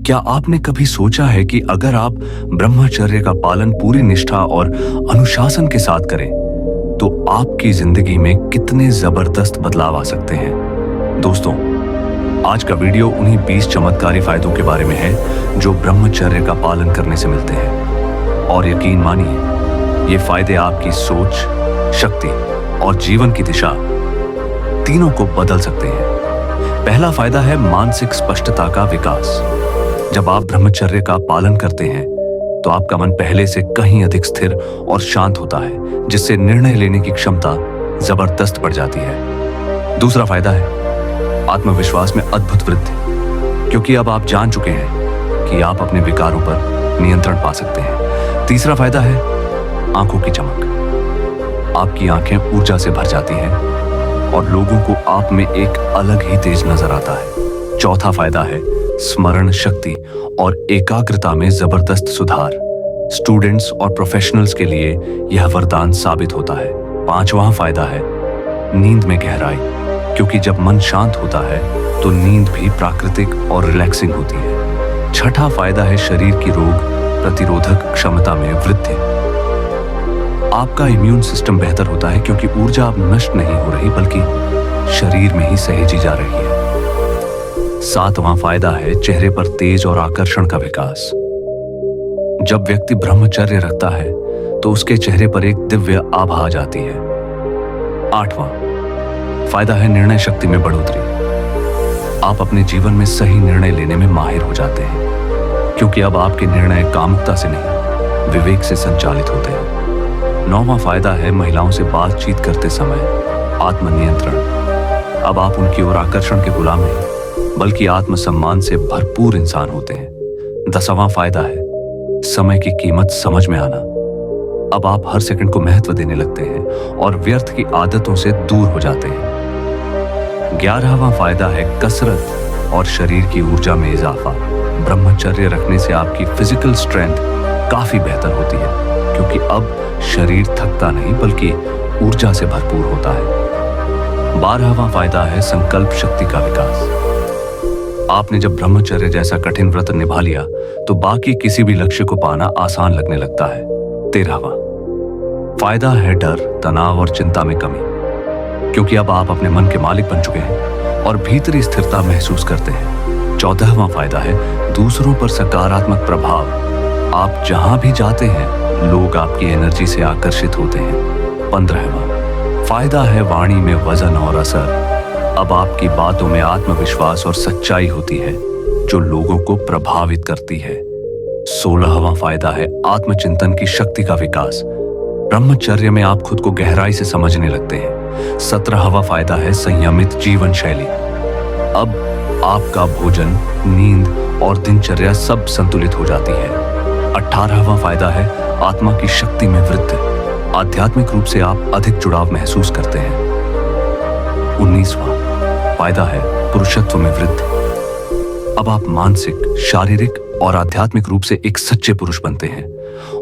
क्या आपने कभी सोचा है कि अगर आप ब्रह्मचर्य का पालन पूरी निष्ठा और अनुशासन के साथ करें तो आपकी जिंदगी में कितने जबरदस्त बदलाव आ सकते हैं। दोस्तों, आज का वीडियो उन्हीं 20 चमत्कारी फायदों के बारे में है जो ब्रह्मचर्य का पालन करने से मिलते हैं। और यकीन मानिए, ये फायदे आपकी सोच, शक्ति और जीवन की दिशा तीनों को बदल सकते हैं। पहला फायदा है मानसिक स्पष्टता का विकास। जब आप ब्रह्मचर्य का पालन करते हैं तो आपका मन पहले से कहीं अधिक स्थिर और शांत होता है, जिससे निर्णय लेने की क्षमता जबरदस्त बढ़ जाती है। दूसरा फायदा है आत्मविश्वास में अद्भुत वृद्धि, क्योंकि अब आप जान चुके हैं कि आप अपने विकारों पर नियंत्रण पा सकते हैं। तीसरा फायदा है आंखों की चमक। आपकी आंखें ऊर्जा से भर जाती हैं और लोगों को आप में एक अलग ही तेज नजर आता है। चौथा फायदा है स्मरण शक्ति और एकाग्रता में जबरदस्त सुधार। स्टूडेंट्स और प्रोफेशनल्स के लिए यह वरदान साबित होता है। पांचवा फायदा है नींद में गहराई, क्योंकि जब मन शांत होता है तो नींद भी प्राकृतिक और रिलैक्सिंग होती है। छठा फायदा है शरीर की रोग प्रतिरोधक क्षमता में वृद्धि। आपका इम्यून सिस्टम बेहतर होता है, क्योंकि ऊर्जा अब नष्ट नहीं हो रही बल्कि शरीर में ही सहेजी जा रही है। सातवां फायदा है चेहरे पर तेज और आकर्षण का विकास। जब व्यक्ति ब्रह्मचर्य रखता है तो उसके चेहरे पर एक दिव्य आभा आ जाती है। आठवां फायदा है निर्णय शक्ति में बढ़ोतरी। आप अपने जीवन में सही निर्णय लेने में माहिर हो जाते हैं, क्योंकि अब आपके निर्णय कामुकता से नहीं, विवेक से संचालित होते हैं। नौवां फायदा है महिलाओं से बातचीत करते समय आत्मनियंत्रण। अब आप उनकी ओर आकर्षण के गुलाम नहीं, बल्कि आत्मसम्मान से भरपूर इंसान होते हैं। 10वां फायदा है समय की कीमत समझ में आना। अब आप हर सेकंड को महत्व देने लगते हैं और व्यर्थ की आदतों से दूर हो जाते हैं। 11वां फायदा है कसरत और शरीर की ऊर्जा में इजाफा। ब्रह्मचर्य रखने से आपकी फिजिकल स्ट्रेंथ काफी बेहतर होती है, क्योंकि अब शरीर थकता नहीं बल्कि ऊर्जा से भरपूर होता है। 12वां फायदा है संकल्प शक्ति का विकास। आपने जब ब्रह्मचर्य जैसा कठिन व्रत निभा लिया तो बाकी किसी भी लक्ष्य को पाना आसान लगने लगता है। 13वां फायदा है डर, तनाव और चिंता में कमी, क्योंकि अब आप अपने मन के मालिक बन चुके हैं और भीतरी स्थिरता महसूस करते हैं। 14वां फायदा है दूसरों पर सकारात्मक प्रभाव। आप जहां भी जाते हैं लोग आपकी एनर्जी से आकर्षित होते हैं। 15वां फायदा है वाणी में वजन और असर। अब आपकी बातों में आत्मविश्वास और सच्चाई होती है जो लोगों को प्रभावित करती है। 16वां फायदा है आत्मचिंतन की शक्ति का विकास। ब्रह्मचर्य में आप खुद को गहराई से समझने लगते हैं। 17वां फायदा है संयमित जीवन शैली। अब आपका भोजन, नींद और दिनचर्या सब संतुलित हो जाती है। 18वां फायदा है आत्मा की शक्ति में वृद्धि। आध्यात्मिक रूप से आप अधिक जुड़ाव महसूस करते हैं। 19वां फायदा है पुरुषत्व में वृद्धि। अब आप मानसिक, शारीरिक और आध्यात्मिक रूप से एक सच्चे पुरुष बनते हैं।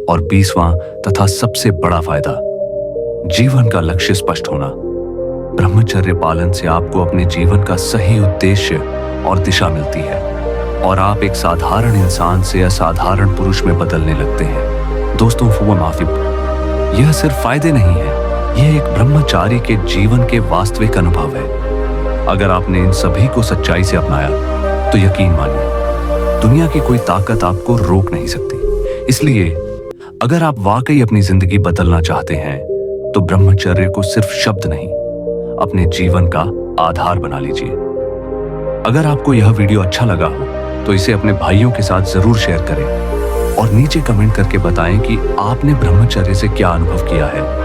और 20वां तथा सबसे बड़ा फायदा जीवन का लक्ष्य स्पष्ट होना। ब्रह्मचर्य पालन से आपको अपने जीवन का सही उद्देश्य और दिशा मिलती है और आप एक साधारण इंसान से असाधारण पुरुष में बदलने लगते हैं। दोस्तों, वो माफी, यह सिर्फ फायदे नहीं है, यह एक ब्रह्मचारी के जीवन के वास्तविक अनुभव है। अगर आपने इन सभी को सच्चाई से अपनाया तो यकीन मानिए, दुनिया की कोई ताकत आपको रोक नहीं सकती। इसलिए अगर आप वाकई अपनी जिंदगी बदलना चाहते हैं तो ब्रह्मचर्य को सिर्फ शब्द नहीं, अपने जीवन का आधार बना लीजिए। अगर आपको यह वीडियो अच्छा लगा हो तो इसे अपने भाइयों के साथ जरूर शेयर करें और नीचे कमेंट करके बताएं कि आपने ब्रह्मचर्य से क्या अनुभव किया है।